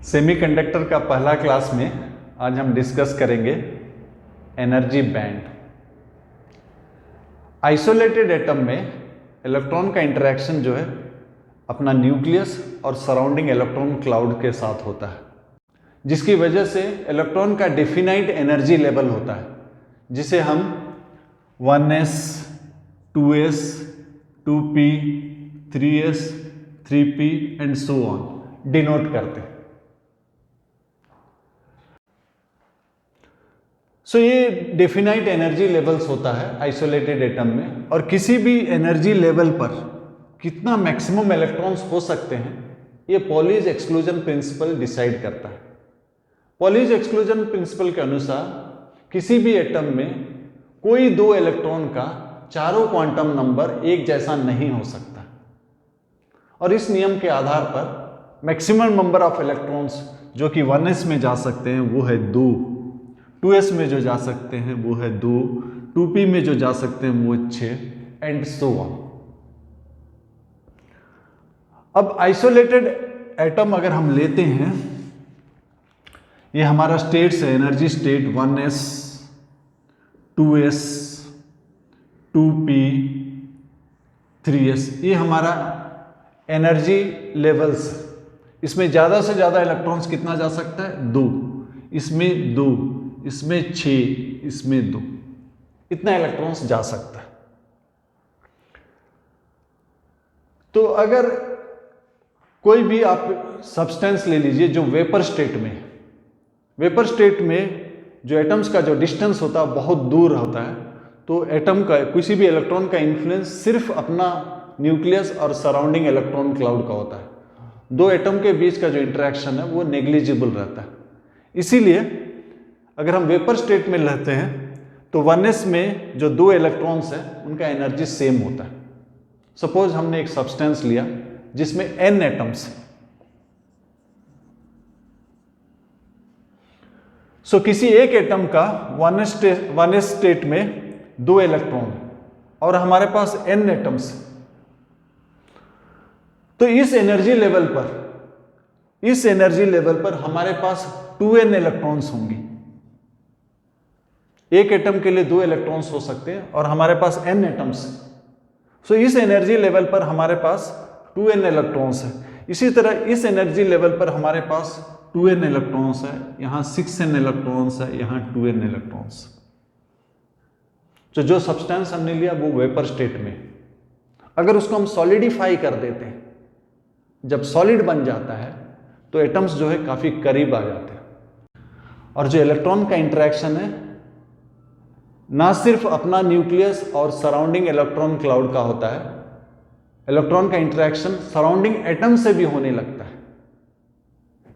Semiconductor का पहला class में आज हम डिस्कस करेंगे एनर्जी बैंड। आइसोलेटेड एटम में इलेक्ट्रॉन का इंटरेक्शन जो है अपना न्यूक्लियस और सराउंडिंग इलेक्ट्रॉन क्लाउड के साथ होता है, जिसकी वजह से इलेक्ट्रॉन का डेफिनाइट एनर्जी लेवल होता है, जिसे हम 1s, 2s, 2p, 3s, 3p and so on denote करते हैं। ये डेफिनाइट एनर्जी लेवल्स होता है आइसोलेटेड एटम में, और किसी भी एनर्जी लेवल पर कितना मैक्सिमम इलेक्ट्रॉन्स हो सकते हैं ये पॉलीज एक्सक्लूजन प्रिंसिपल डिसाइड करता है। पॉलीज एक्सक्लूजन प्रिंसिपल के अनुसार किसी भी एटम में कोई दो इलेक्ट्रॉन का चारों क्वांटम नंबर एक जैसा नहीं हो सकता, और इस नियम के आधार पर मैक्सिमम नंबर ऑफ इलेक्ट्रॉन्स जो कि 1s में जा सकते हैं वो है 2, 2s में जो जा सकते हैं वो है 2, 2p में जो जा सकते हैं वो 6 एंड सो ऑन। अब आइसोलेटेड एटम अगर हम लेते हैं, ये हमारा स्टेट्स है, energy state 1s, 2s, 2p, 3s, ये हमारा एनर्जी लेवल्स। इसमें ज़्यादा से ज़्यादा इलेक्ट्रॉन्स कितना जा सकता है? 2, इसमें 2, इसमें 6, इसमें 2, इतना इलेक्ट्रॉन्स जा सकता है। तो अगर कोई भी आप सब्सटेंस ले लीजिए जो वेपर स्टेट में है, वेपर स्टेट में जो एटम्स का जो डिस्टेंस होता है बहुत दूर होता है, तो एटम का किसी भी इलेक्ट्रॉन का इन्फ्लुएंस सिर्फ अपना न्यूक्लियस और सराउंडिंग इलेक्ट्रॉन क्लाउड का होता है। दो एटम के बीच का जो इंटरेक्शन है वो नेग्लिजिबल रहता है। इसीलिए अगर हम वेपर स्टेट में रहते हैं तो 1s में जो दो इलेक्ट्रॉन्स हैं उनका एनर्जी सेम होता है। सपोज हमने एक सब्सटेंस लिया जिसमें n एटम्स हैं, किसी एक एटम का 1s स्टेट में दो इलेक्ट्रॉन और हमारे पास n एटम्स, तो इस एनर्जी लेवल पर हमारे पास 2n इलेक्ट्रॉन्स होंगी। एक एटम के लिए दो इलेक्ट्रॉन्स हो सकते हैं और हमारे पास n एटम्स हैं। इस एनर्जी लेवल पर हमारे पास 2n इलेक्ट्रॉन्स है। इसी तरह इस एनर्जी लेवल पर हमारे पास 2n इलेक्ट्रॉन्स है, यहाँ 6n इलेक्ट्रॉन्स है, यहाँ 2n इलेक्ट्रॉन्स। तो जो सब्सटेंस हमने लिया वो वेपर स्टेट में, अगर उसको हम सॉलिडिफाई कर देते हैं, जब सॉलिड बन जाता है तो एटम्स जो है काफी करीब आ जाते हैं, और जो इलेक्ट्रॉन का इंटरेक्शन है ना सिर्फ अपना न्यूक्लियस और सराउंडिंग इलेक्ट्रॉन क्लाउड का होता है, इलेक्ट्रॉन का इंटरेक्शन सराउंडिंग एटम से भी होने लगता है।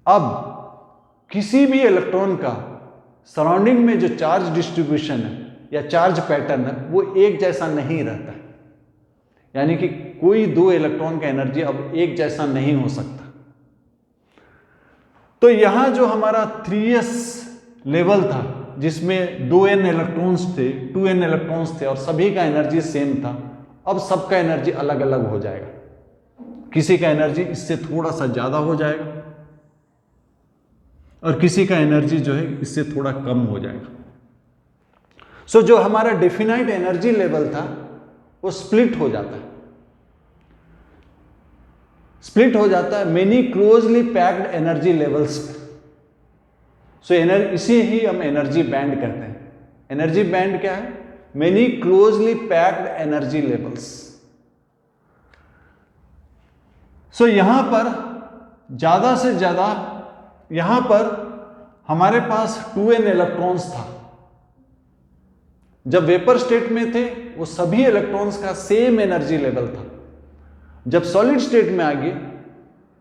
अब किसी भी इलेक्ट्रॉन का सराउंडिंग में जो चार्ज डिस्ट्रीब्यूशन है या चार्ज पैटर्न है वो एक जैसा नहीं रहता है, यानी कि कोई दो इलेक्ट्रॉन का एनर्जी अब एक जैसा नहीं हो सकता। तो यहां जो हमारा 3s लेवल था जिसमें 2n इलेक्ट्रॉन्स थे, 2n इलेक्ट्रॉन्स थे और सभी का एनर्जी सेम था, अब सबका एनर्जी अलग अलग हो जाएगा। किसी का एनर्जी इससे थोड़ा सा ज्यादा हो जाएगा और किसी का एनर्जी जो है इससे थोड़ा कम हो जाएगा। जो हमारा डेफिनाइट एनर्जी लेवल था वो स्प्लिट हो जाता है many closely packed energy levels पे। इसे ही हम एनर्जी बैंड कहते हैं। एनर्जी बैंड क्या है? Many closely packed energy levels. यहां पर ज्यादा से ज्यादा, यहां पर हमारे पास 2n इलेक्ट्रॉन्स था। जब वेपर स्टेट में थे वो सभी इलेक्ट्रॉन्स का सेम एनर्जी लेवल था। जब सॉलिड स्टेट में आ गए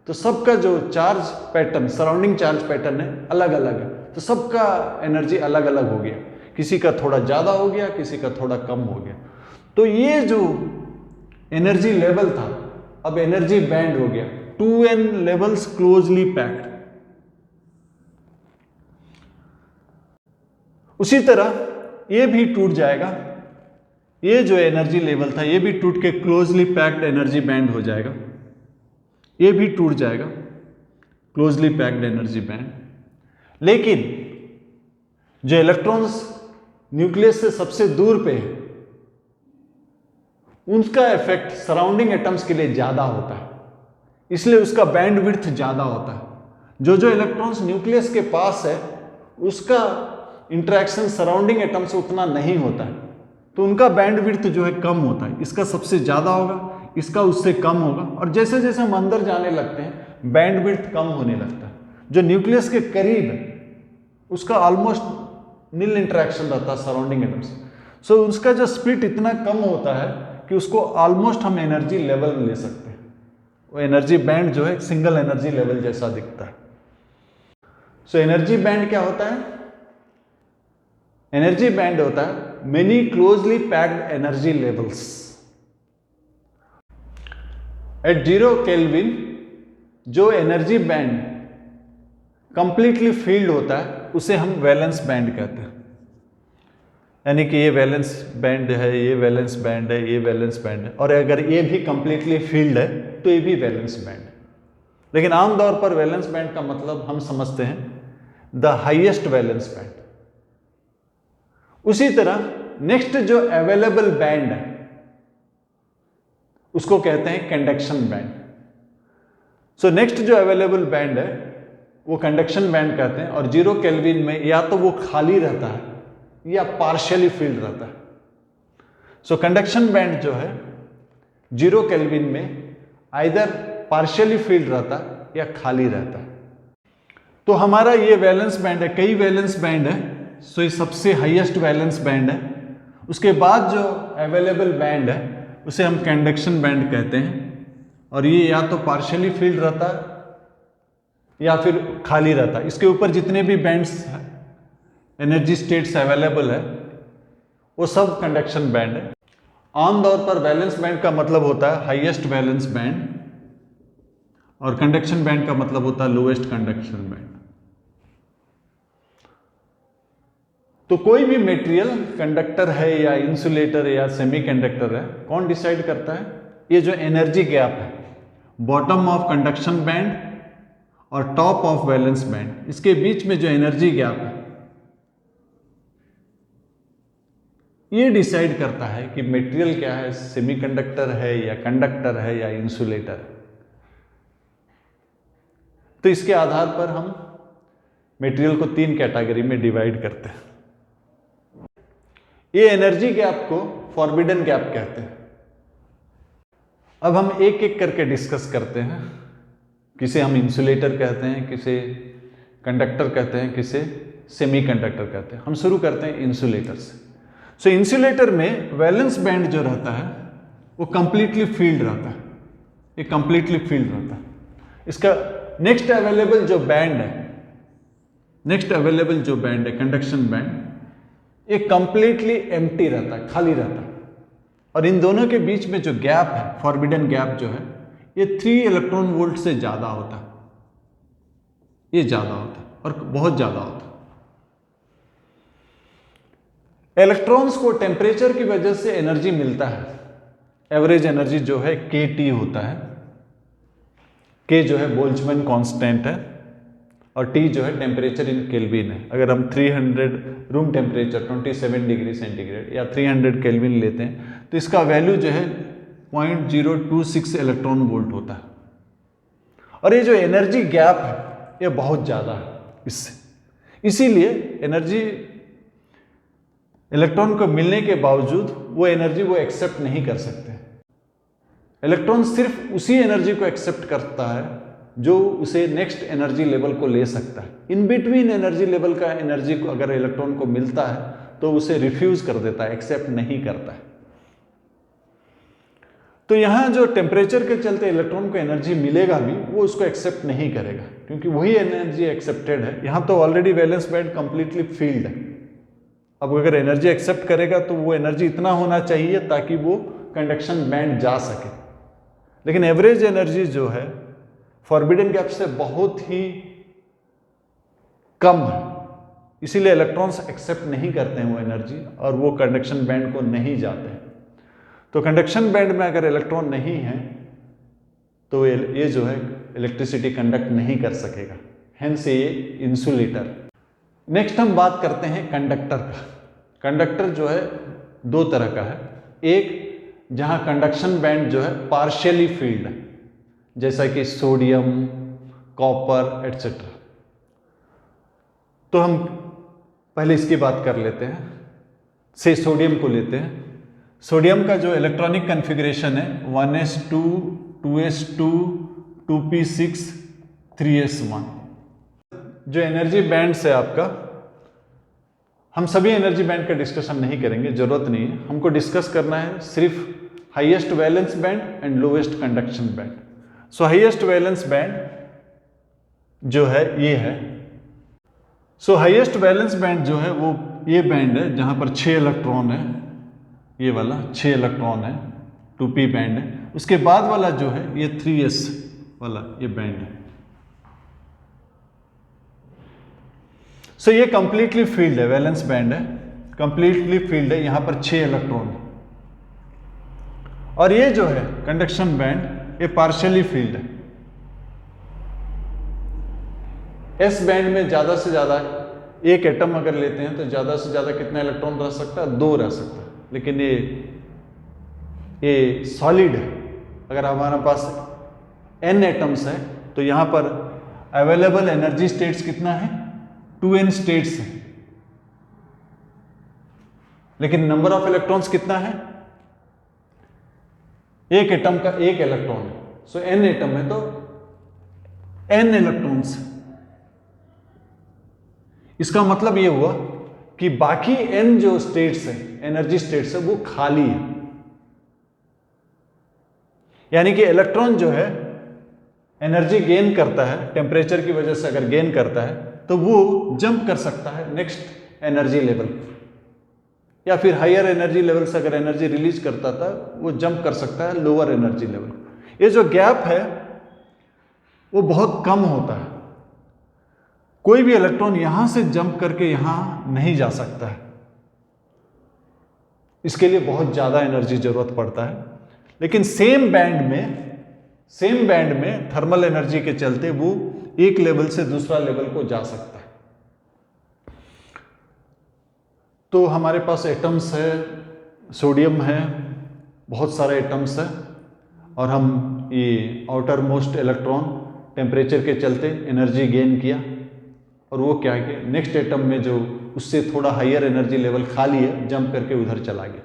तो सबका जो charge pattern, surrounding charge pattern है अलग अलग है, तो सबका एनर्जी अलग अलग हो गया। किसी का थोड़ा ज्यादा हो गया, किसी का थोड़ा कम हो गया। तो ये जो एनर्जी लेवल था अब एनर्जी बैंड हो गया, 2n लेवल्स क्लोजली पैक्ड। उसी तरह ये भी टूट जाएगा, ये जो एनर्जी लेवल था ये भी टूट के क्लोजली पैक्ड एनर्जी बैंड हो जाएगा। ये भी टूट जाएगा, क्लोजली पैक्ड एनर्जी बैंड। लेकिन जो इलेक्ट्रॉन्स न्यूक्लियस से सबसे दूर पे है, उनका इफेक्ट सराउंडिंग एटम्स के लिए ज्यादा होता है, इसलिए उसका बैंड विड्थ ज्यादा होता है। जो इलेक्ट्रॉन्स न्यूक्लियस के पास है उसका इंटरेक्शन सराउंडिंग एटम से उतना नहीं होता है, तो उनका बैंड विड्थ जो है कम होता है। इसका सबसे ज्यादा होगा, इसका उससे कम होगा, और जैसे जैसे हम अंदर जाने लगते हैं बैंड विड्थ कम होने लगता है। जो न्यूक्लियस के करीब है उसका ऑलमोस्ट नील इंटरेक्शन रहता है सराउंडिंग एटम से, सो उसका जो स्प्लिट इतना कम होता है कि उसको ऑलमोस्ट हम एनर्जी लेवल ले सकते हैं। वो एनर्जी बैंड जो है एक सिंगल एनर्जी लेवल जैसा दिखता है। सो एनर्जी बैंड क्या होता है? एनर्जी बैंड होता है many closely packed energy levels. At 0 kelvin जो एनर्जी बैंड कंप्लीटली फील्ड होता है उसे हम वैलेंस बैंड कहते हैं। यानी कि ये वैलेंस बैंड है, ये वैलेंस बैंड है, ये वैलेंस बैंड है, और अगर ये भी कंप्लीटली फील्ड है तो ये भी वैलेंस बैंड है। लेकिन आमतौर पर वैलेंस बैंड का मतलब हम समझते हैं द हाईएस्ट वैलेंस बैंड। उसी तरह नेक्स्ट जो अवेलेबल बैंड है उसको कहते हैं कंडक्शन बैंड। सो नेक्स्ट जो अवेलेबल बैंड है वो कंडक्शन बैंड कहते हैं, और 0 केल्विन में या तो वो खाली रहता है या पार्शियली फील्ड रहता है। सो कंडक्शन बैंड जो है 0 केल्विन में आइदर पार्शियली फील्ड रहता है या खाली रहता है। तो हमारा ये वैलेंस बैंड है, कई वैलेंस बैंड है, सो ये सबसे हाईएस्ट वैलेंस बैंड है। उसके बाद जो अवेलेबल बैंड है उसे हम कंडक्शन बैंड कहते हैं, और ये या तो पार्शियली फील्ड रहता है या फिर खाली रहता है। इसके ऊपर जितने भी बैंड्स एनर्जी स्टेट्स अवेलेबल है वो सब कंडक्शन बैंड है। आमतौर पर वैलेंस बैंड का मतलब होता है हाईएस्ट वैलेंस बैंड, और कंडक्शन बैंड का मतलब होता है लोएस्ट कंडक्शन बैंड। तो कोई भी मटेरियल कंडक्टर है या इंसुलेटर है या सेमीकंडक्टर है, कौन डिसाइड करता है? ये जो एनर्जी गैप है बॉटम ऑफ कंडक्शन बैंड और टॉप ऑफ वैलेंस बैंड, इसके बीच में जो एनर्जी गैप है ये डिसाइड करता है कि मटेरियल क्या है, सेमीकंडक्टर है या कंडक्टर है या इंसुलेटर है। तो इसके आधार पर हम मटेरियल को 3 कैटेगरी में डिवाइड करते हैं। ये एनर्जी गैप को फॉरबिडन गैप कहते हैं। अब हम एक एक करके डिस्कस करते हैं। किसे हम इंसुलेटर कहते हैं, किसे कंडक्टर कहते हैं, किसे सेमीकंडक्टर कहते हैं। हम शुरू करते हैं इंसुलेटर से। सो इंसुलेटर में वैलेंस बैंड जो रहता है वो कंप्लीटली फील्ड रहता है, ये कंप्लीटली फील्ड रहता है। इसका नेक्स्ट अवेलेबल जो बैंड है, नेक्स्ट अवेलेबल जो बैंड है कंडक्शन बैंड, ये कंप्लीटली एम्प्टी रहता है, खाली रहता है। और इन दोनों के बीच में जो गैप है, फॉरबिडन गैप जो है, ये 3 इलेक्ट्रॉन वोल्ट से ज्यादा होता है। ये ज्यादा होता है और बहुत ज्यादा होता है। इलेक्ट्रॉन्स को टेम्परेचर की वजह से एनर्जी मिलता है। एवरेज एनर्जी जो है kT होता है। K जो है बोल्ट्जमैन कांस्टेंट है, और T जो है टेम्परेचर इन केल्विन है। अगर हम 300 रूम टेम्परेचर 27 डिग्री सेंटीग्रेड या 300 केल्विन लेते हैं तो इसका वैल्यू जो है 0.026 इलेक्ट्रॉन वोल्ट होता है। और ये जो एनर्जी गैप है ये बहुत ज़्यादा है इससे, इसीलिए एनर्जी इलेक्ट्रॉन को मिलने के बावजूद वो एनर्जी वो एक्सेप्ट नहीं कर सकते। इलेक्ट्रॉन सिर्फ उसी एनर्जी को एक्सेप्ट करता है जो उसे नेक्स्ट एनर्जी लेवल को ले सकता है। इन बिटवीन एनर्जी लेवल का एनर्जी को अगर इलेक्ट्रॉन को मिलता है तो उसे रिफ्यूज कर देता है, एक्सेप्ट नहीं करता है। तो यहां जो टेम्परेचर के चलते इलेक्ट्रॉन को एनर्जी मिलेगा भी, वो उसको एक्सेप्ट नहीं करेगा, क्योंकि वही एनर्जी एक्सेप्टेड है। यहां तो already valence band completely field है। अब अगर एनर्जी एक्सेप्ट करेगा तो वो एनर्जी इतना होना चाहिए ताकि वो कंडक्शन बैंड जा सके। लेकिन एवरेज एनर्जी जो है फॉरबिडन गैप से बहुत ही कम है, इसीलिए इलेक्ट्रॉन्स एक्सेप्ट नहीं करते हैं वो एनर्जी, और वो कंडक्शन बैंड को नहीं जाते हैं। तो कंडक्शन बैंड में अगर इलेक्ट्रॉन नहीं है तो ये जो है इलेक्ट्रिसिटी कंडक्ट नहीं कर सकेगा, हेंस ये इंसुलेटर। नेक्स्ट हम बात करते हैं कंडक्टर का। कंडक्टर जो है दो तरह का है, एक जहां कंडक्शन बैंड जो है पार्शियली फील्ड है, जैसा कि सोडियम, कॉपर एटसेट्रा। तो हम पहले इसकी बात कर लेते हैं, से सोडियम को लेते हैं। सोडियम का जो इलेक्ट्रॉनिक कॉन्फ़िगरेशन है 1s2 2s2 2p6 3s1। जो एनर्जी बैंड्स है आपका, हम सभी एनर्जी बैंड का डिस्कशन नहीं करेंगे, जरूरत नहीं है। हमको डिस्कस करना है सिर्फ highest valence band and lowest conduction band. So highest valence band जो है ये है। सो हाईएस्ट वैलेंस बैंड जो है वो ये बैंड है जहां पर 6 इलेक्ट्रॉन है, ये वाला 6 इलेक्ट्रॉन है, 2p बैंड है। उसके बाद वाला जो है ये 3s वाला ये बैंड है। सो ये कंप्लीटली फील्ड है, वैलेंस बैंड है, कंप्लीटली फील्ड है, यहां पर 6 इलेक्ट्रॉन है। और ये जो है कंडक्शन बैंड, ये पार्शियली फील्ड है। एस बैंड में ज्यादा से ज्यादा एक एटम अगर लेते हैं तो ज्यादा से ज्यादा कितना इलेक्ट्रॉन रह सकता है? 2 रह सकता है। लेकिन ये सॉलिड है। अगर हमारे पास n एटम्स है तो यहां पर अवेलेबल एनर्जी स्टेट्स कितना है? 2n स्टेट्स है। लेकिन नंबर ऑफ इलेक्ट्रॉन्स कितना है? एक एटम का एक इलेक्ट्रॉन है। सो n एटम है तो n इलेक्ट्रॉन्स। इसका मतलब यह हुआ कि बाकी n जो स्टेट्स है, एनर्जी स्टेट्स है, वो खाली है। यानी कि इलेक्ट्रॉन जो है एनर्जी गेन करता है, टेम्परेचर की वजह से अगर गेन करता है तो वो जंप कर सकता है नेक्स्ट एनर्जी लेवल, या फिर हायर एनर्जी लेवल से अगर एनर्जी रिलीज करता था वो जंप कर सकता है लोअर एनर्जी लेवल। ये जो गैप है वो बहुत कम होता है। कोई भी इलेक्ट्रॉन यहां से जंप करके यहां नहीं जा सकता है। इसके लिए बहुत ज्यादा एनर्जी जरूरत पड़ता है। लेकिन सेम बैंड में थर्मल एनर्जी के चलते वो एक लेवल से दूसरा लेवल को जा सकता है। तो हमारे पास एटम्स है, सोडियम है, बहुत सारे एटम्स है, और हम ये आउटर मोस्ट इलेक्ट्रॉन टेम्परेचर के चलते एनर्जी गेन किया, और वो क्या है कि नेक्स्ट एटम में जो उससे थोड़ा हायर एनर्जी लेवल खाली है, जंप करके उधर चला गया।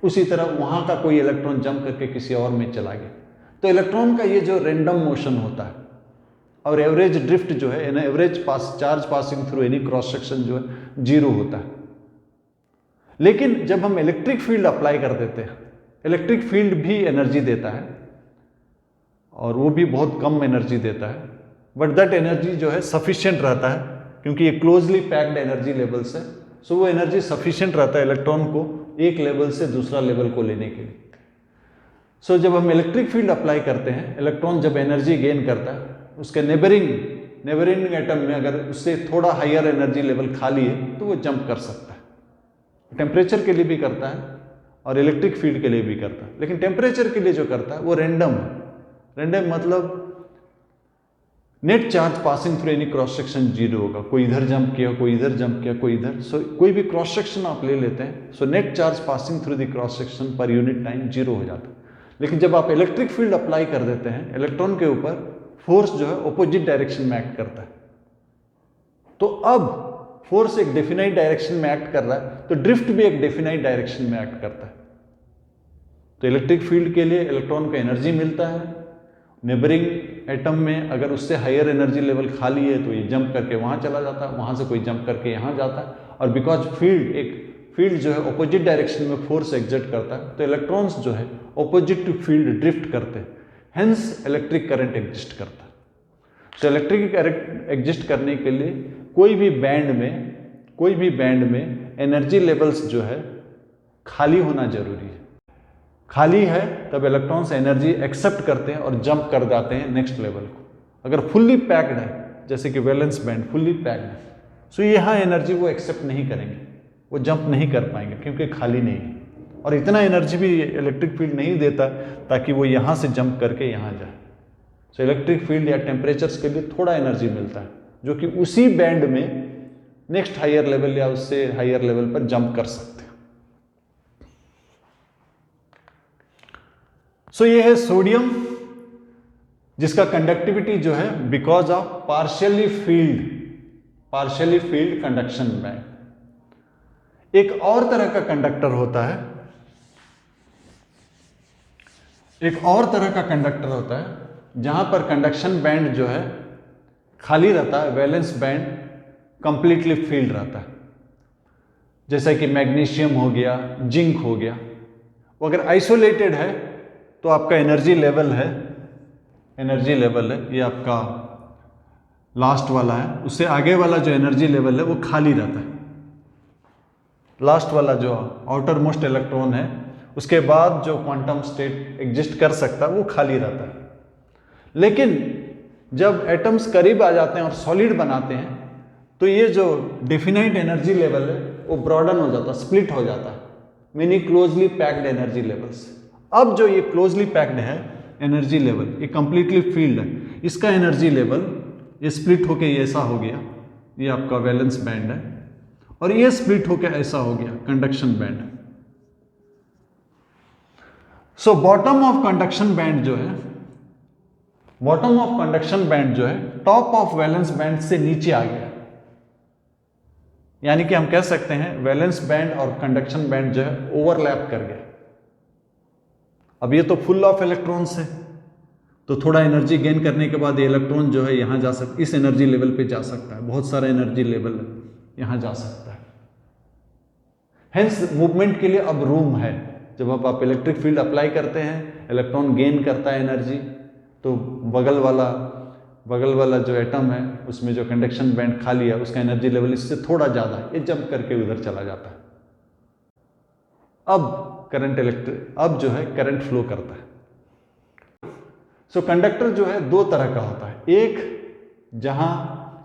उसी तरह वहां का कोई इलेक्ट्रॉन जंप करके किसी और में चला गया। तो इलेक्ट्रॉन का ये जो रैंडम मोशन होता है, और एवरेज ड्रिफ्ट जो है, average charge passing through any cross section जो है 0 होता है। लेकिन जब हम इलेक्ट्रिक फील्ड अप्लाई कर देते हैं, इलेक्ट्रिक फील्ड भी एनर्जी देता है, और वो भी बहुत कम एनर्जी देता है, बट दैट एनर्जी जो है सफिशिएंट रहता है, क्योंकि ये क्लोजली पैक्ड एनर्जी लेवल्स है। सो वो एनर्जी सफिशिएंट रहता है इलेक्ट्रॉन को एक लेवल से दूसरा लेवल को लेने के लिए। सो जब हम इलेक्ट्रिक फील्ड अप्लाई करते हैं, इलेक्ट्रॉन जब एनर्जी गेन करता है, उसके नेबरिंग एटम में अगर उससे थोड़ा हायर एनर्जी लेवल खाली है तो वो जंप कर सकता है। टेम्परेचर के लिए भी करता है और इलेक्ट्रिक फील्ड के लिए भी करता है। लेकिन टेम्परेचर के लिए जो करता है वो रैंडम है। रैंडम मतलब net charge passing through any cross section 0 होगा। कोई इधर जंप किया, कोई इधर जंप किया, कोई इधर। सो कोई भी क्रॉस सेक्शन आप ले लेते हैं, so net charge passing through the cross section per unit time 0 हो जाता है। लेकिन जब आप इलेक्ट्रिक फील्ड अप्लाई कर देते हैं, इलेक्ट्रॉन के ऊपर फोर्स जो है ऑपोजिट डायरेक्शन में एक्ट करता है। तो अब फोर्स एक डेफिनाइट डायरेक्शन में एक्ट कर रहा है, तो ड्रिफ्ट भी एक डेफिनाइट डायरेक्शन में एक्ट करता है। तो इलेक्ट्रिक फील्ड के लिए इलेक्ट्रॉन को एनर्जी मिलता है। नेबरिंग एटम में अगर उससे हायर एनर्जी लेवल खाली है तो ये जंप करके वहां चला जाता है, वहां से कोई जंप करके यहां जाता है। और बिकॉज फील्ड जो है ऑपोजिट डायरेक्शन में फोर्स एग्जर्ट करता है, तो इलेक्ट्रॉन्स जो है ऑपोजिट टू फील्ड ड्रिफ्ट करते हैं, हेंस इलेक्ट्रिक करंट एग्जिस्ट करता है। तो इलेक्ट्रिक करंट एग्जिस्ट करने के लिए कोई भी बैंड में एनर्जी लेवल्स जो है खाली होना जरूरी है। खाली है तब इलेक्ट्रॉन्स एनर्जी एक्सेप्ट करते हैं और जंप कर जाते हैं नेक्स्ट लेवल को। अगर फुल्ली पैक्ड है, जैसे कि वैलेंस बैंड फुल्ली पैक्ड है, सो यहाँ एनर्जी वो एक्सेप्ट नहीं करेंगे, वो जंप नहीं कर पाएंगे क्योंकि खाली नहीं है। और इतना एनर्जी भी इलेक्ट्रिक फील्ड नहीं देता ताकि वो यहाँ से जंप करके यहाँ जाए। सो इलेक्ट्रिक फील्ड या टेम्परेचर्स के लिए थोड़ा एनर्जी मिलता है, जो कि उसी बैंड में नेक्स्ट हायर लेवल या उससे हायर लेवल पर जंप कर सकते हैं। सो ये है सोडियम, जिसका कंडक्टिविटी जो है because of partially field conduction band. एक और तरह का कंडक्टर होता है, जहां पर कंडक्शन बैंड जो है खाली रहता है, वैलेंस बैंड कंप्लीटली फील्ड रहता है, जैसा कि मैग्नीशियम हो गया, जिंक हो गया। वो अगर आइसोलेटेड है तो आपका एनर्जी लेवल है, ये आपका लास्ट वाला है, उससे आगे वाला जो एनर्जी लेवल है वो खाली रहता है। लास्ट वाला जो आउटर मोस्ट इलेक्ट्रॉन है, उसके बाद जो क्वांटम स्टेट एग्जिस्ट कर सकता है वो खाली रहता है। लेकिन जब एटम्स करीब आ जाते हैं और सॉलिड बनाते हैं तो ये जो डेफिनाइट एनर्जी लेवल है वो ब्रॉडन हो जाता है, स्प्लिट हो जाता है, many closely packed energy levels. अब जो ये क्लोजली पैक्ड है एनर्जी लेवल, ये कंप्लीटली फील्ड है, इसका एनर्जी लेवल ये स्प्लिट होके ये ऐसा हो गया, ये आपका वैलेंस बैंड है, और ये स्प्लिट होके ऐसा हो गया conduction band. So bottom of conduction band जो है टॉप ऑफ वैलेंस बैंड से नीचे आ गया, यानी कि हम कह सकते हैं वैलेंस बैंड और कंडक्शन बैंड जो है ओवरलैप कर गया। अब ये तो फुल ऑफ इलेक्ट्रॉन्स है, तो थोड़ा एनर्जी गेन करने के बाद ये इलेक्ट्रॉन जो है यहां जा सकता, इस एनर्जी लेवल पे जा सकता है, बहुत सारा एनर्जी लेवल यहां जा सकता है। हेंस मूवमेंट के लिए अब रूम है। जब आप इलेक्ट्रिक फील्ड अप्लाई करते हैं, इलेक्ट्रॉन गेन करता है एनर्जी, तो बगल वाला जो एटम है उसमें जो कंडक्शन बैंड खाली है उसका एनर्जी लेवल इससे थोड़ा ज्यादा है, ये जंप करके उधर चला जाता है। अब जो है करंट फ्लो करता है। सो कंडक्टर जो है दो तरह का होता है, एक जहां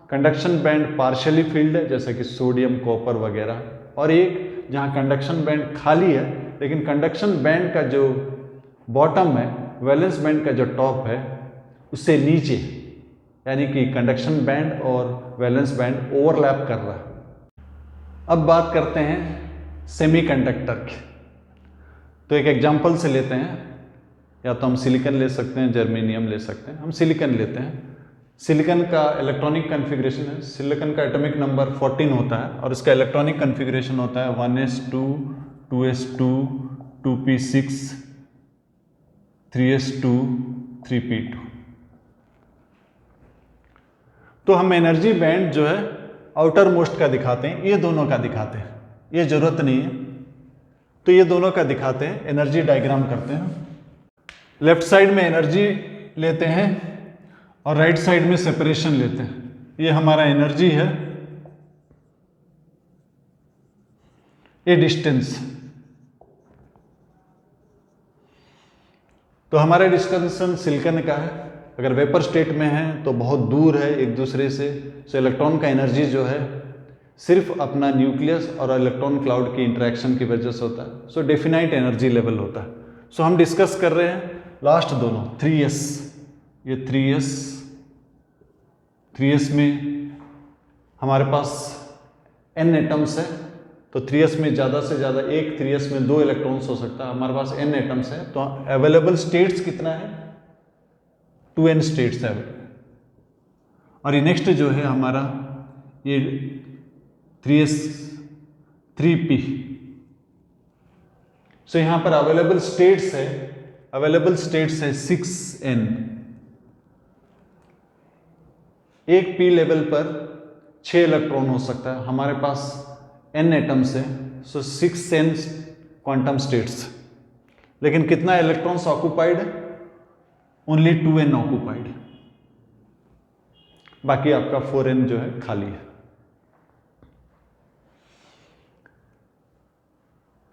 कंडक्शन बैंड पार्शियली फील्ड है जैसे कि सोडियम, कॉपर वगैरह, और एक जहां कंडक्शन बैंड खाली है लेकिन कंडक्शन बैंड का जो बॉटम है, वैलेंस बैंड का जो टॉप है उससे नीचे, यानी कि कंडक्शन बैंड और वैलेंस बैंड ओवरलैप कर रहा है। अब बात करते हैं सेमीकंडक्टर की। तो एक एग्जांपल से लेते हैं, या तो हम सिलिकॉन ले सकते हैं, जर्मेनियम ले सकते हैं। हम सिलिकॉन लेते हैं। सिलिकॉन का इलेक्ट्रॉनिक कॉन्फ़िगरेशन है, सिलिकॉन का एटॉमिक नंबर 14 होता है और इसका इलेक्ट्रॉनिक कॉन्फ़िगरेशन होता है 1s2, 2s2, 2p6, 3s2, 3p2। तो हम एनर्जी बैंड जो है आउटर मोस्ट का दिखाते हैं, ये दोनों का दिखाते हैं, ये जरूरत नहीं है, तो ये दोनों का दिखाते हैं, एनर्जी डायग्राम करते हैं। लेफ्ट साइड में एनर्जी लेते हैं और राइट साइड में सेपरेशन लेते हैं। ये हमारा एनर्जी है, ये डिस्टेंस। तो हमारा डिस्टेंस सिलिकॉन का है, अगर वेपर स्टेट में है तो बहुत दूर है एक दूसरे से। सो इलेक्ट्रॉन का एनर्जी जो है सिर्फ अपना न्यूक्लियस और इलेक्ट्रॉन क्लाउड की इंटरेक्शन की वजह से होता है। सो डेफिनाइट एनर्जी लेवल होता है। सो हम डिस्कस कर रहे हैं लास्ट दोनों 3s, ये 3s में हमारे पास n एटम्स है, तो 3s में ज़्यादा से ज़्यादा एक 3s में 2 इलेक्ट्रॉन्स हो सकता है। हमारे पास n एटम्स है, तो अवेलेबल स्टेट्स कितना है, 2n स्टेट्स है। और ये नेक्स्ट जो है हमारा ये 3s 3p। सो यहाँ पर अवेलेबल स्टेट्स है 6n। एक p लेवल पर 6 इलेक्ट्रॉन हो सकता है। हमारे पास n एटम्स है, सो 6n क्वांटम स्टेट्स। लेकिन कितना इलेक्ट्रॉन्स ऑक्यूपाइड है, ओनली 2n ऑक्यूपाइड, बाकी आपका 4n जो है खाली है।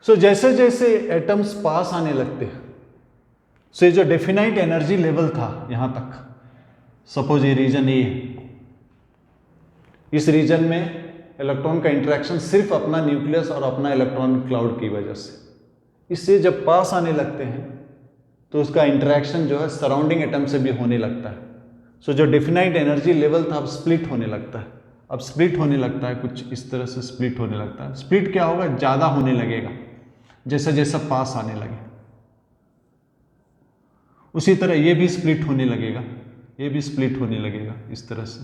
सो जैसे जैसे एटम्स पास आने लगते हैं, सो ये जो डेफिनाइट एनर्जी लेवल था यहां तक, सपोज ये रीजन ए है, इस रीजन में इलेक्ट्रॉन का इंटरेक्शन सिर्फ अपना न्यूक्लियस और अपना इलेक्ट्रॉन क्लाउड की वजह से, इससे जब पास आने लगते हैं तो उसका इंटरेक्शन जो है सराउंडिंग एटम से भी होने लगता है। सो जो डिफिनाइट एनर्जी लेवल था अब स्प्लिट होने लगता है। अब स्प्लिट होने लगता है, कुछ इस तरह से स्प्लिट होने लगता है। स्प्लिट क्या होगा, ज़्यादा होने लगेगा जैसा जैसा पास आने लगे। उसी तरह ये भी स्प्लिट होने लगेगा, ये भी स्प्लिट होने लगेगा इस तरह से।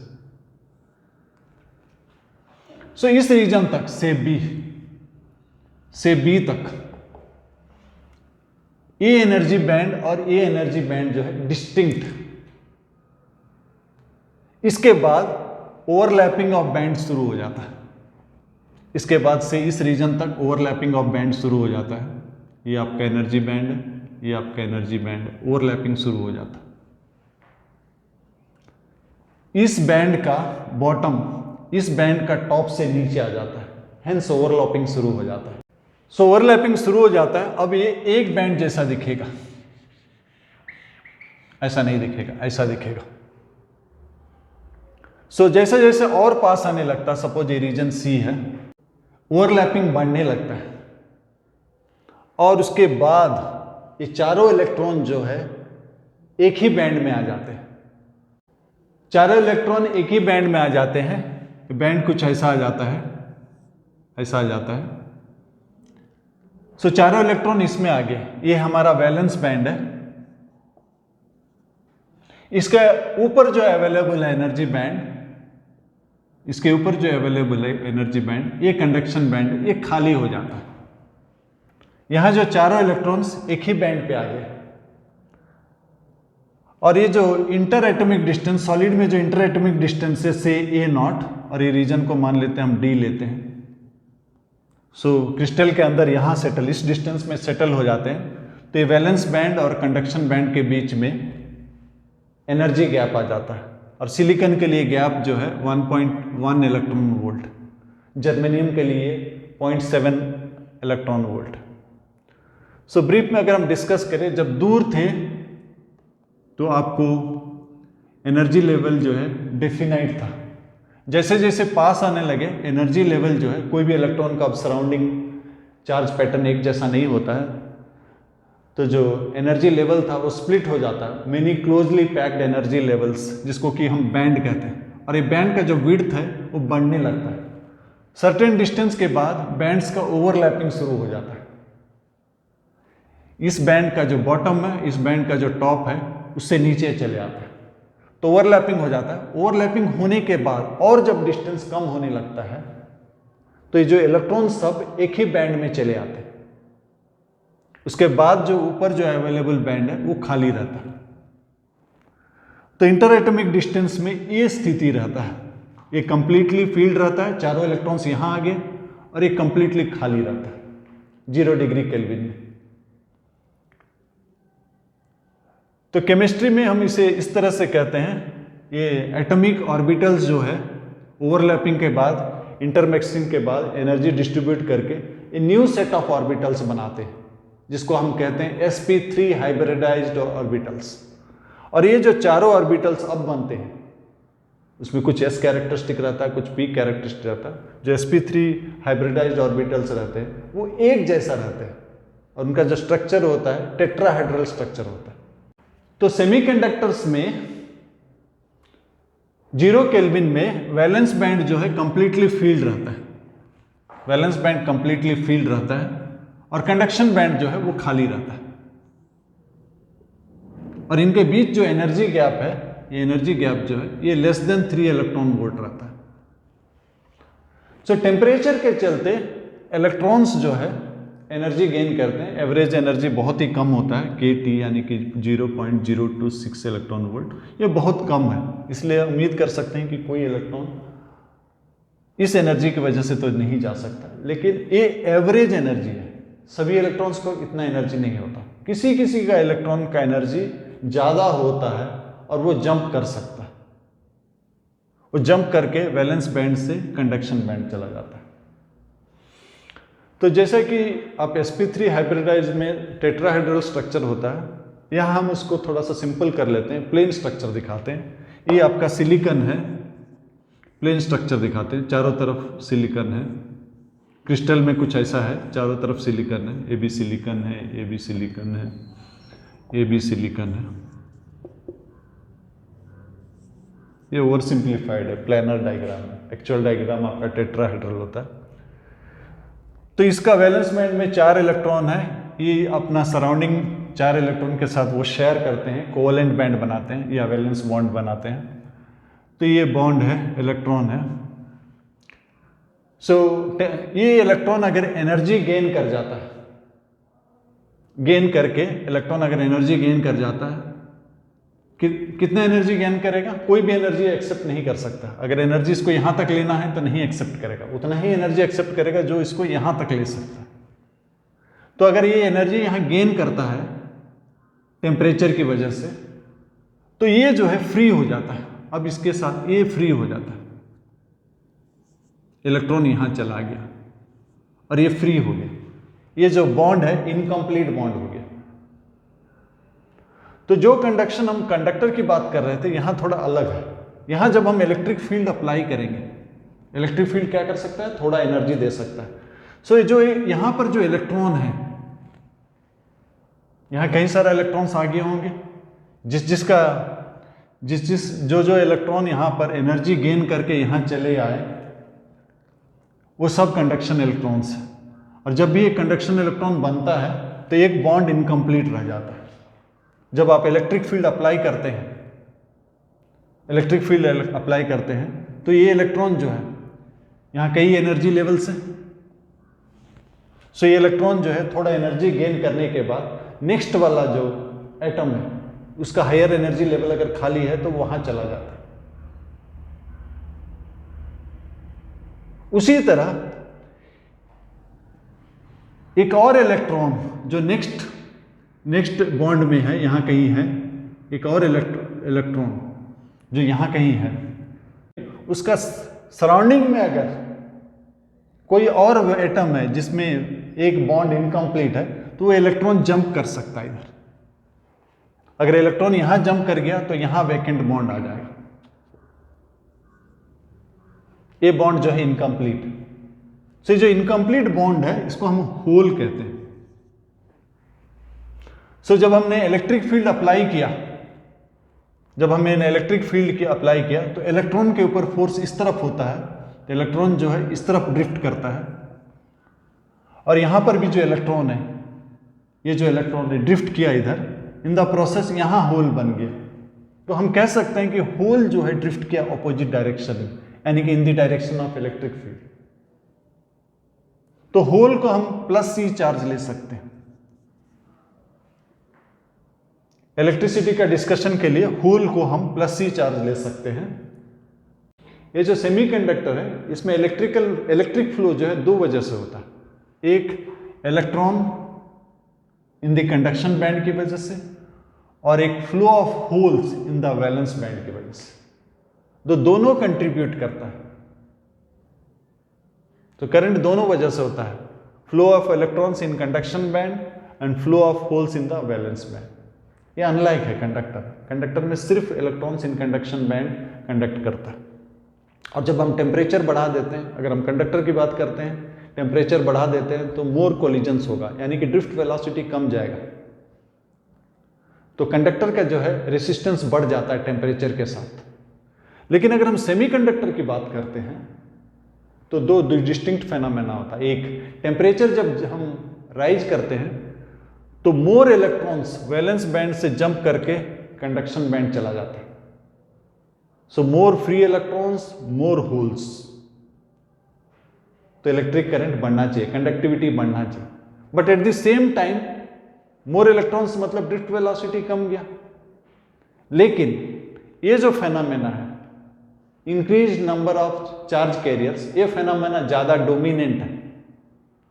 सो इस रीजन तक से बी तक ये एनर्जी बैंड और ये एनर्जी बैंड जो है डिस्टिंक्ट। इसके बाद ओवरलैपिंग ऑफ बैंड शुरू हो जाता है। इसके बाद से इस रीजन तक ओवरलैपिंग ऑफ बैंड शुरू हो जाता है। ये आपका एनर्जी बैंड है, ये आपका एनर्जी बैंड है, ओवरलैपिंग शुरू हो जाता है। इस बैंड का बॉटम इस बैंड का टॉप से नीचे आ जाता है, हेंस ओवरलैपिंग शुरू हो जाता है। सो ओवरलैपिंग शुरू हो जाता है। अब ये एक बैंड जैसा दिखेगा, ऐसा नहीं दिखेगा, ऐसा दिखेगा। सो जैसे जैसे और पास आने लगता है, सपोज ये रीजन सी है, ओवरलैपिंग बढ़ने लगता है और उसके बाद ये चारों इलेक्ट्रॉन जो है एक ही बैंड में आ जाते हैं। चारों इलेक्ट्रॉन एक ही बैंड में आ जाते हैं। बैंड कुछ ऐसा आ जाता है, ऐसा आ जाता है। सो चारों इलेक्ट्रॉन इसमें आ गए। ये हमारा वैलेंस बैंड है। इसके ऊपर जो अवेलेबल है एनर्जी बैंड, इसके ऊपर जो अवेलेबल है एनर्जी बैंड, ये कंडक्शन बैंड, ये खाली हो जाता है। यहां जो चारों इलेक्ट्रॉन्स एक ही बैंड पे आ गए और ये जो इंटर एटॉमिक डिस्टेंस, सॉलिड में जो इंटर एटॉमिक डिस्टेंस है से ए नॉट, और ये रीजन को मान लेते हैं हम डी लेते हैं। सो क्रिस्टल के अंदर यहां सेटल, इस डिस्टेंस में सेटल हो जाते हैं। तो ये वैलेंस बैंड और कंडक्शन बैंड के बीच में एनर्जी गैप आ जाता है। और सिलिकॉन के लिए गैप जो है 1.1 इलेक्ट्रॉन वोल्ट, जर्मेनियम के लिए 0.7 इलेक्ट्रॉन वोल्ट। सो ब्रीफ में अगर हम डिस्कस करें, जब दूर थे तो आपको एनर्जी लेवल जो है डेफिनाइट था। जैसे जैसे पास आने लगे एनर्जी लेवल जो है, कोई भी इलेक्ट्रॉन का अब सराउंडिंग चार्ज पैटर्न एक जैसा नहीं होता है, तो जो एनर्जी लेवल था वो स्प्लिट हो जाता है। Many closely packed energy levels, जिसको कि हम बैंड कहते हैं, और ये बैंड का जो विड्थ है वो बढ़ने लगता है। सर्टेन डिस्टेंस के बाद बैंड्स का ओवरलैपिंग शुरू हो जाता है। इस बैंड का जो बॉटम है, इस बैंड का जो टॉप है, उससे नीचे चले आता है, तो ओवरलैपिंग हो जाता है। ओवरलैपिंग होने के बाद और जब डिस्टेंस कम होने लगता है तो ये जो इलेक्ट्रॉन सब एक ही बैंड में चले आते हैं। उसके बाद जो ऊपर जो अवेलेबल बैंड है वो खाली रहता है। तो इंटर एटॉमिक डिस्टेंस में ये स्थिति रहता है, ये कंप्लीटली फील्ड रहता है, चारों इलेक्ट्रॉन्स यहां आ गए, और ये कंप्लीटली खाली रहता है 0 डिग्री केल्विन में। तो केमिस्ट्री में हम इसे इस तरह से कहते हैं, ये एटॉमिक ऑर्बिटल्स जो है ओवरलैपिंग के बाद, इंटरमिक्सिंग के बाद एनर्जी डिस्ट्रीब्यूट करके ये न्यू सेट ऑफ ऑर्बिटल्स बनाते हैं, जिसको हम कहते हैं sp3 हाइब्रिडाइज्ड ऑर्बिटल्स। और ये जो चारों ऑर्बिटल्स अब बनते हैं, उसमें कुछ s कैरेक्टरिस्टिक रहता है, कुछ p कैरेक्टरिस्टिक रहता है। जो sp3 हाइब्रिडाइज्ड ऑर्बिटल्स रहते हैं वो एक जैसा रहते हैं, और उनका जो स्ट्रक्चर होता है टेट्राहेड्रल स्ट्रक्चर होता है। तो सेमीकंडक्टर्स में 0 केल्विन में वैलेंस बैंड जो है कंप्लीटली फील्ड रहता है, वैलेंस बैंड कंप्लीटली फील्ड रहता है, और कंडक्शन बैंड जो है वो खाली रहता है। और इनके बीच जो एनर्जी गैप है, ये एनर्जी गैप जो है ये लेस देन 3 इलेक्ट्रॉन वोल्ट रहता है। सो टेम्परेचर के चलते इलेक्ट्रॉन्स जो है एनर्जी गेन करते हैं। एवरेज एनर्जी बहुत ही कम होता है, kT यानी कि 0.026 इलेक्ट्रॉन वोल्ट, ये बहुत कम है। इसलिए उम्मीद कर सकते हैं कि कोई इलेक्ट्रॉन इस एनर्जी की वजह से तो नहीं जा सकता। लेकिन ये एवरेज एनर्जी है, सभी इलेक्ट्रॉन्स को इतना एनर्जी नहीं होता। किसी किसी का इलेक्ट्रॉन का एनर्जी ज़्यादा होता है और वो जंप कर सकता है, वो जंप करके वैलेंस बैंड से कंडक्शन बैंड चला जाता है। तो जैसे कि आप sp3 हाइब्रिडाइज में टेट्राहेड्रल स्ट्रक्चर होता है, यहाँ हम उसको थोड़ा सा सिंपल कर लेते हैं, प्लेन स्ट्रक्चर दिखाते हैं। ये आपका सिलिकॉन है, प्लेन स्ट्रक्चर दिखाते हैं, चारों तरफ सिलिकॉन है। क्रिस्टल में कुछ ऐसा है, चारों तरफ सिलिकॉन है, ये भी सिलिकॉन है, ये भी सिलिकॉन है, ये भी सिलिकॉन है। ये ओवर सिंप्लीफाइड है, प्लानर डायग्राम है, एक्चुअल डायग्राम आपका टेट्राहेड्रल होता है। तो इसका वैलेंस बैंड में 4 इलेक्ट्रॉन है, ये अपना सराउंडिंग 4 इलेक्ट्रॉन के साथ वो शेयर करते हैं, कोवेलेंट बैंड बनाते हैं या वैलेंस बॉन्ड बनाते हैं। तो ये बॉन्ड है, इलेक्ट्रॉन है। ये इलेक्ट्रॉन अगर एनर्जी गेन कर जाता है, गेन करके इलेक्ट्रॉन अगर एनर्जी गेन कर जाता है, कितना एनर्जी गेन करेगा? कोई भी एनर्जी एक्सेप्ट नहीं कर सकता। अगर एनर्जी इसको यहां तक लेना है तो नहीं एक्सेप्ट करेगा, उतना ही एनर्जी एक्सेप्ट करेगा जो इसको यहां तक ले सकता है। तो अगर ये एनर्जी यहां गेन करता है टेम्परेचर की वजह से, तो ये जो है फ्री हो जाता है। अब इसके साथ ये फ्री हो जाता है, इलेक्ट्रॉन यहां चला गया और ये फ्री हो गया। ये जो बॉन्ड है इनकम्प्लीट बॉन्ड हो गया। तो जो कंडक्शन हम कंडक्टर की बात कर रहे थे यहां थोड़ा अलग है। यहां जब हम इलेक्ट्रिक फील्ड अप्लाई करेंगे, इलेक्ट्रिक फील्ड क्या कर सकता है? थोड़ा एनर्जी दे सकता है। सो जो यहां पर जो इलेक्ट्रॉन है, यहां कई सारे इलेक्ट्रॉन्स आगे होंगे, जो इलेक्ट्रॉन यहां पर एनर्जी गेन करके यहां चले आए, वो सब कंडक्शन इलेक्ट्रॉन्स हैं। और जब भी एक कंडक्शन इलेक्ट्रॉन बनता है तो एक बॉन्ड इनकम्प्लीट रह जाता है। जब आप इलेक्ट्रिक फील्ड अप्लाई करते हैं, तो ये इलेक्ट्रॉन जो है, यहाँ कई एनर्जी लेवल्स हैं। सो ये इलेक्ट्रॉन जो है थोड़ा एनर्जी गेन करने के बाद नेक्स्ट वाला जो एटम है उसका हायर एनर्जी लेवल अगर खाली है तो वहां चला जाता है। उसी तरह एक और इलेक्ट्रॉन जो नेक्स्ट बॉन्ड में है, यहां कहीं है, एक और इलेक्ट्रॉन जो यहां कहीं है, उसका सराउंडिंग में अगर कोई और एटम है जिसमें एक बॉन्ड इनकम्प्लीट है, तो वो इलेक्ट्रॉन जंप कर सकता है इधर। अगर इलेक्ट्रॉन यहां जंप कर गया तो यहां वैकेंट बॉन्ड आ जाएगा। ये बॉन्ड जो है इनकम्प्लीट है। सो जो इनकम्प्लीट बॉन्ड है इसको हम होल कहते हैं। सो जब हमने इलेक्ट्रिक फील्ड अप्लाई किया, तो इलेक्ट्रॉन के ऊपर फोर्स इस तरफ होता है, तो इलेक्ट्रॉन जो है इस तरफ ड्रिफ्ट करता है। और यहां पर भी जो इलेक्ट्रॉन है, ये जो इलेक्ट्रॉन ने ड्रिफ्ट किया इधर, इन द प्रोसेस यहां होल बन गया। तो हम कह सकते हैं कि होल जो है ड्रिफ्ट किया ऑपोजिट डायरेक्शन में, यानी कि in the direction of electric field. तो होल को हम +C चार्ज ले सकते हैं। इलेक्ट्रिसिटी का डिस्कशन के लिए होल को हम +C चार्ज ले सकते हैं। ये जो सेमीकंडक्टर है इसमें इलेक्ट्रिक फ्लो जो है 2 वजह से होता है। एक electron in the conduction band की वजह से, और एक flow of holes in the valence band की वजह से। दोनों कंट्रीब्यूट करता है। तो करंट दोनों वजह से होता है, flow of electrons in conduction band and flow of holes in the valence band. ये अनलाइक है कंडक्टर में सिर्फ electrons in conduction band conduct करता है। और जब हम टेम्परेचर बढ़ा देते हैं, अगर हम कंडक्टर की बात करते हैं, टेम्परेचर बढ़ा देते हैं तो मोर कोलिजन्स होगा, यानी कि ड्रिफ्ट वेलोसिटी कम जाएगा। तो कंडक्टर का जो है रेसिस्टेंस बढ़ जाता है टेम्परेचर के साथ। लेकिन अगर हम सेमीकंडक्टर की बात करते हैं तो 2 डिस्टिंक्ट फेनोमेना होता है। एक, टेम्परेचर जब हम राइज करते हैं तो मोर इलेक्ट्रॉन्स वैलेंस बैंड से जंप करके कंडक्शन बैंड चला जाता है। सो मोर फ्री इलेक्ट्रॉन्स, मोर होल्स। तो इलेक्ट्रिक करंट बढ़ना चाहिए, कंडक्टिविटी बढ़ना चाहिए। But at the same time more electrons मतलब ड्रिफ्ट वेलोसिटी कम गया। लेकिन ये जो फेनोमेना है, increase number of charge carriers, ये फेनोमेना ज्यादा डोमिनेंट है।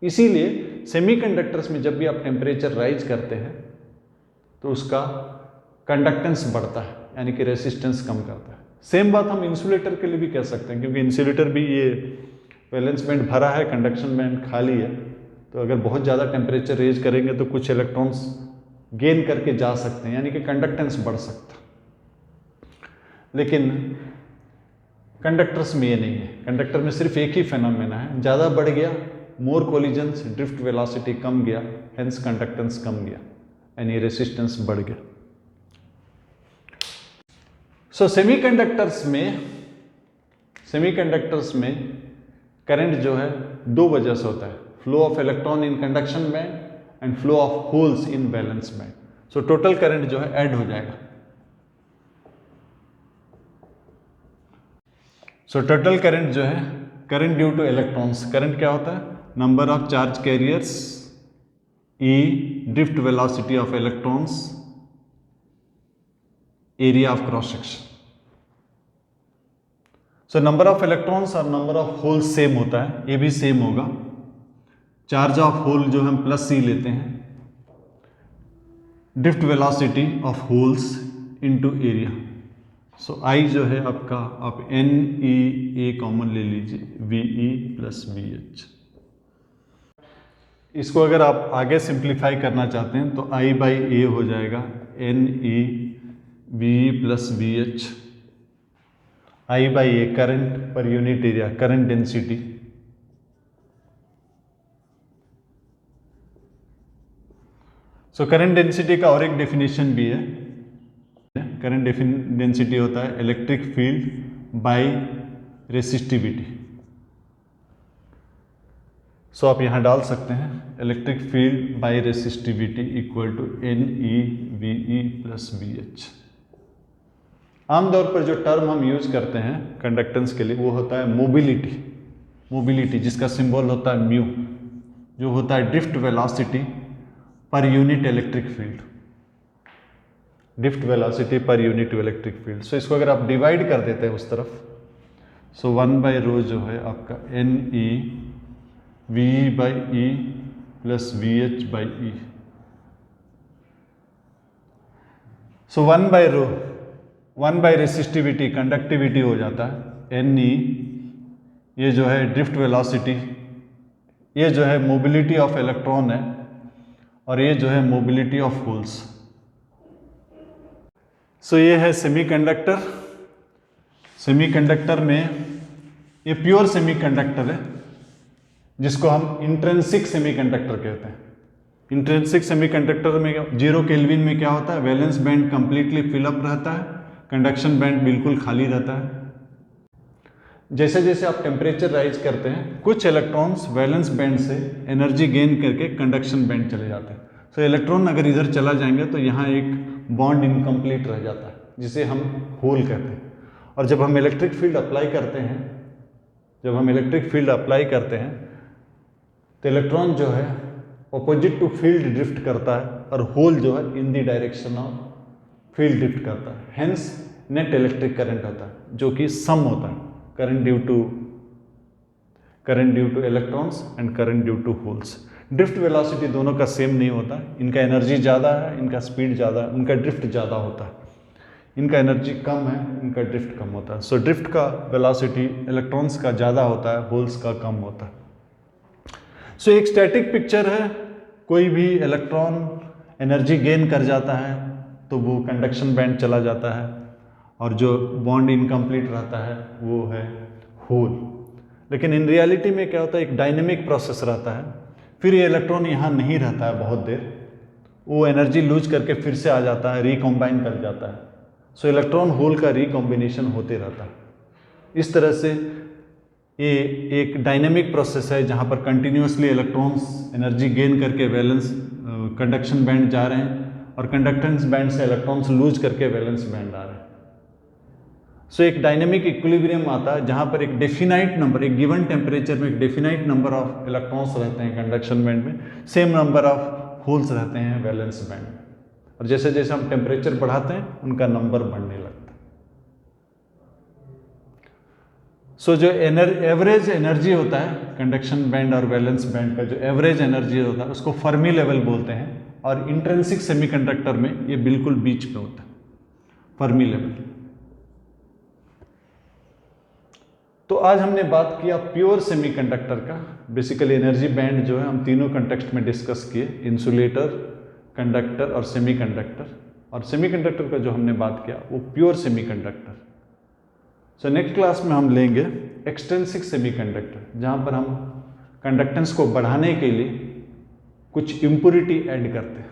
इसीलिए सेमीकंडक्टर्स में जब भी आप टेम्परेचर राइज करते हैं तो उसका कंडक्टेंस बढ़ता है, यानी कि रेसिस्टेंस कम करता है। सेम बात हम इंसुलेटर के लिए भी कह सकते हैं, क्योंकि इंसुलेटर भी ये वैलेंस बैंड भरा है, कंडक्शन बैंड खाली है। तो अगर बहुत ज़्यादा टेम्परेचर रेज करेंगे तो कुछ इलेक्ट्रॉन्स गेन करके जा सकते हैं, यानी कि कंडक्टेंस बढ़ सकता है। लेकिन कंडक्टर्स में ये नहीं है। कंडक्टर में सिर्फ एक ही फेनोमेना है, ज़्यादा बढ़ गया मोर कोलिजन्स, ड्रिफ्ट वेलोसिटी कम गया, हेंस कंडक्टेंस कम गया। यानी रेसिस्टेंस बढ़ गया। सो सेमीकंडक्टर्स में करंट जो है दो वजह से होता है, flow of electron in conduction band and flow of holes in valence band. So total current जो है ऐड हो जाएगा। सो टोटल करंट जो है, current due to electrons, current क्या होता है, number of charge carriers, E drift velocity of electrons, area of cross section. So number of electrons और नंबर ऑफ होल्स सेम होता है, ये भी सेम होगा। चार्ज ऑफ होल जो हम प्लस सी लेते हैं, drift velocity of holes into area. So I जो है आपका, आप एन ई ए कॉमन ले लीजिए, we E plus V H. इसको अगर आप आगे सिंप्लीफाई करना चाहते हैं तो आई बाई ए हो जाएगा N E V E plus V H. I by A current per unit area, current density. So current density का और एक डेफिनेशन भी है। करंट डेंसिटी होता है electric field by resistivity. So आप यहां डाल सकते हैं electric field by resistivity equal to N E V E plus V H. आमतौर पर जो टर्म हम यूज करते हैं कंडक्टेंस के लिए वो होता है मोबिलिटी, जिसका सिंबल होता है म्यू, जो होता है drift velocity per unit electric field, drift velocity per unit electric field. So इसको अगर आप डिवाइड कर देते हैं उस तरफ, सो 1 बाई रो जो है आपका N E V E by E plus V H by E. So 1 by rho, 1 by resistivity conductivity हो जाता है, एन ई ये जो है ड्रिफ्ट वेलोसिटी, ये जो है मोबिलिटी ऑफ इलेक्ट्रॉन है, और ये जो है मोबिलिटी ऑफ होल्स। सो ये है सेमीकंडक्टर। सेमीकंडक्टर में ये प्योर सेमीकंडक्टर है जिसको हम इंट्रिंसिक सेमीकंडक्टर कहते हैं। इंट्रिंसिक सेमीकंडक्टर में 0 केल्विन में क्या होता है, वैलेंस बैंड कंप्लीटली फिलअप रहता है, कंडक्शन बैंड बिल्कुल खाली रहता है। जैसे जैसे आप टेम्परेचर राइज करते हैं, कुछ इलेक्ट्रॉन्स वैलेंस बैंड से एनर्जी गेन करके कंडक्शन बैंड चले जाते हैं। तो इलेक्ट्रॉन अगर इधर चला जाएंगे तो यहाँ एक बॉन्ड इनकम्प्लीट रह जाता है, जिसे हम होल कहते हैं। और जब हम इलेक्ट्रिक फील्ड अप्लाई करते हैं, तो इलेक्ट्रॉन जो है अपोजिट टू फील्ड ड्रिफ्ट करता है, और होल जो है in the direction of field drift करता है। हेंस नेट इलेक्ट्रिक करंट होता है, जो कि सम होता है, current due to electrons and current due to holes. Drift velocity दोनों का सेम नहीं होता, इनका एनर्जी ज़्यादा है, इनका स्पीड ज़्यादा है, उनका ड्रिफ्ट ज़्यादा होता है। इनका एनर्जी कम है, इनका ड्रिफ्ट कम होता है। सो ड्रिफ्ट का वेलोसिटी इलेक्ट्रॉन्स का ज़्यादा होता है, होल्स का कम होता है। सो एक स्टैटिक पिक्चर है, कोई भी इलेक्ट्रॉन एनर्जी गेन कर जाता है तो वो कंडक्शन बैंड चला जाता है, और जो बॉन्ड इनकम्प्लीट रहता है वो है होल। लेकिन इन रियलिटी में क्या होता है, एक डायनेमिक प्रोसेस रहता है, फिर ये इलेक्ट्रॉन यहाँ नहीं रहता है बहुत देर, वो एनर्जी लूज करके फिर से आ जाता है, रिकॉम्बाइन कर जाता है। सो इलेक्ट्रॉन होल का रिकॉम्बिनेशन होते रहता है। इस तरह से ये एक डायनेमिक प्रोसेस है जहाँ पर कंटिन्यूसली इलेक्ट्रॉन्स एनर्जी गेन करके वैलेंस कंडक्शन बैंड जा रहे हैं, और कंडक्टेंस बैंड से इलेक्ट्रॉन्स लूज करके वैलेंस बैंड आ रहे हैं। सो एक डायनेमिक इक्विलिब्रियम आता है जहाँ पर एक डेफिनाइट नंबर, एक गिवन टेम्परेचर में एक डेफिनाइट नंबर ऑफ इलेक्ट्रॉन्स रहते हैं कंडक्शन बैंड में, सेम नंबर ऑफ होल्स रहते हैं वैलेंस बैंड में, और जैसे जैसे हम टेम्परेचर बढ़ाते हैं उनका नंबर बढ़ने लगता है। सो जो एवरेज एनर्जी होता है कंडक्शन बैंड और वैलेंस बैंड का, जो एवरेज एनर्जी होता है उसको फर्मी लेवल बोलते हैं, और इंट्रिंसिक सेमीकंडक्टर में ये बिल्कुल बीच पे होता है, फर्मी लेवल। तो आज हमने बात किया प्योर सेमीकंडक्टर का। बेसिकली एनर्जी बैंड जो है हम तीनों कंटेक्स्ट में डिस्कस किए, इंसुलेटर, कंडक्टर और सेमीकंडक्टर। और सेमीकंडक्टर का जो हमने बात किया वो pure semiconductor. So next class में हम लेंगे एक्सट्रिंसिक सेमीकंडक्टर, जहाँ पर हम कंडक्टेंस को बढ़ाने के लिए कुछ इम्प्योरिटी ऐड करते हैं।